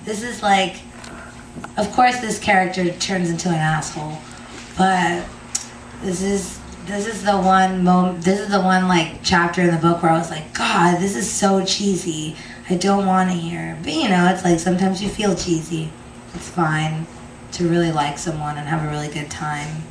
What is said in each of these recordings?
This is like, of course this character turns into an asshole, but this is the one like chapter in the book where I was like, God, this is so cheesy. I don't want to hear. But you know, it's like sometimes you feel cheesy. It's fine to really like someone and have a really good time.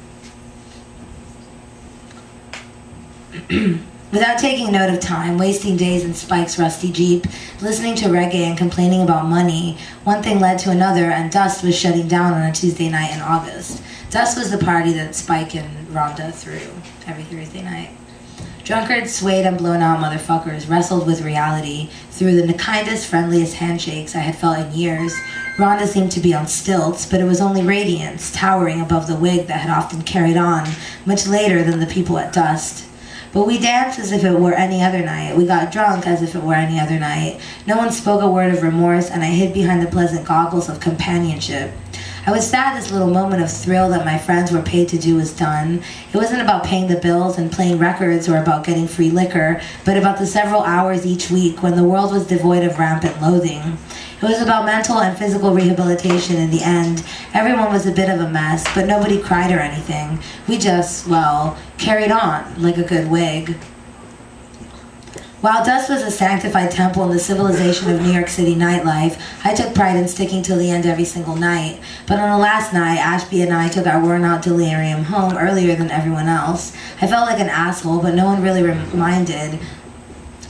Without taking note of time, wasting days in Spike's rusty Jeep, listening to reggae and complaining about money, one thing led to another, and Dust was shutting down on a Tuesday night in August. Dust was the party that Spike and Rhonda threw every Thursday night. Drunkards, swayed and blown out motherfuckers wrestled with reality through the kindest, friendliest handshakes I had felt in years. Rhonda seemed to be on stilts, but it was only radiance, towering above the wig that had often carried on, much later than the people at Dust. But we danced as if it were any other night. We got drunk as if it were any other night. No one spoke a word of remorse, and I hid behind the pleasant goggles of companionship. I was sad this little moment of thrill that my friends were paid to do was done. It wasn't about paying the bills and playing records or about getting free liquor, but about the several hours each week when the world was devoid of rampant loathing. It was about mental and physical rehabilitation in the end. Everyone was a bit of a mess, but nobody cried or anything. We just, well, carried on like a good wig. While Dust was a sanctified temple in the civilization of New York City nightlife, I took pride in sticking till the end every single night. But on the last night, Ashby and I took our worn-out delirium home earlier than everyone else. I felt like an asshole, but no one really reminded.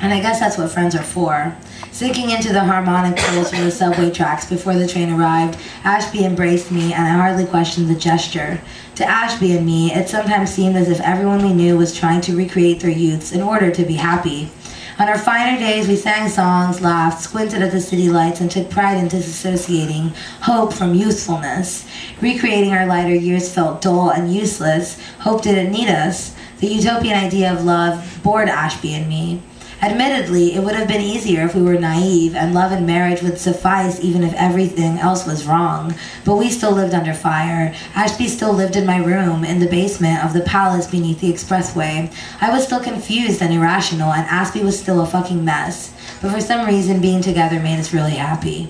And I guess that's what friends are for. Sinking into the harmonic pulse from the subway tracks before the train arrived, Ashby embraced me, and I hardly questioned the gesture. To Ashby and me, it sometimes seemed as if everyone we knew was trying to recreate their youths in order to be happy. On our finer days, we sang songs, laughed, squinted at the city lights, and took pride in disassociating hope from youthfulness. Recreating our lighter years felt dull and useless. Hope didn't need us. The utopian idea of love bored Ashby and me. Admittedly, it would have been easier if we were naive, and love and marriage would suffice even if everything else was wrong. But we still lived under fire. Ashby still lived in my room, in the basement of the palace beneath the expressway. I was still confused and irrational, and Ashby was still a fucking mess. But for some reason, being together made us really happy.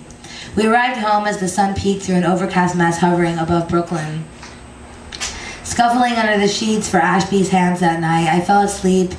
We arrived home as the sun peeked through an overcast mess hovering above Brooklyn. Scuffling under the sheets for Ashby's hands that night, I fell asleep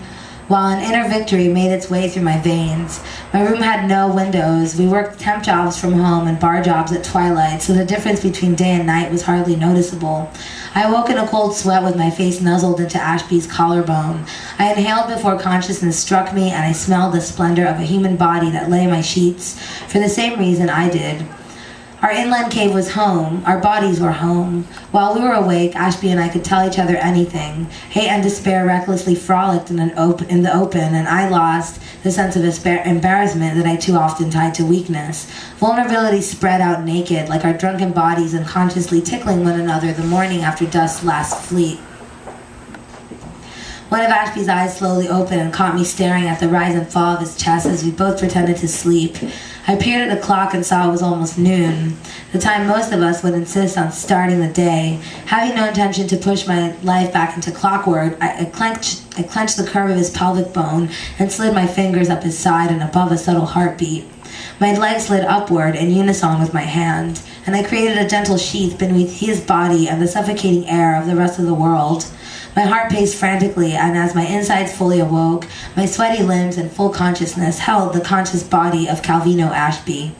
while an inner victory made its way through my veins. My room had no windows. We worked temp jobs from home and bar jobs at twilight, so the difference between day and night was hardly noticeable. I awoke in a cold sweat with my face nuzzled into Ashby's collarbone. I inhaled before consciousness struck me, and I smelled the splendor of a human body that lay in my sheets for the same reason I did. Our inland cave was home. Our bodies were home. While we were awake, Ashby and I could tell each other anything. Hate and despair recklessly frolicked in the open, and I lost the sense of embarrassment that I too often tied to weakness. Vulnerability spread out naked, like our drunken bodies unconsciously tickling one another the morning after Dust's last fleet. One of Ashby's eyes slowly opened and caught me staring at the rise and fall of his chest as we both pretended to sleep. I peered at the clock and saw it was almost noon, the time most of us would insist on starting the day. Having no intention to push my life back into clockwork, I clenched the curve of his pelvic bone and slid my fingers up his side and above a subtle heartbeat. My leg slid upward in unison with my hand, and I created a gentle sheath beneath his body and the suffocating air of the rest of the world. My heart paced frantically, and as my insides fully awoke, my sweaty limbs and full consciousness held the conscious body of Calvino Ashby.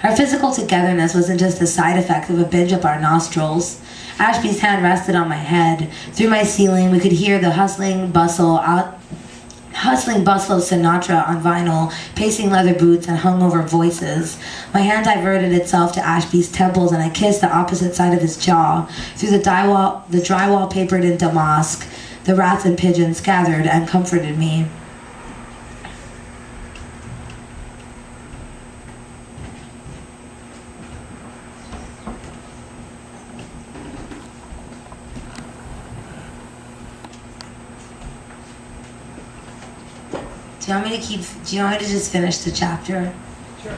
Our physical togetherness wasn't just a side effect of a binge up our nostrils. Ashby's hand rested on my head. Through my ceiling, we could hear the hustling bustle of Sinatra on vinyl, pacing leather boots and hungover voices. My hand diverted itself to Ashby's temples, and I kissed the opposite side of his jaw. Through the drywall papered in damask, the rats and pigeons gathered and comforted me. Do you want me to just finish the chapter? Sure.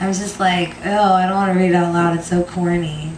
I was just like, oh, I don't want to read it out loud. It's so corny.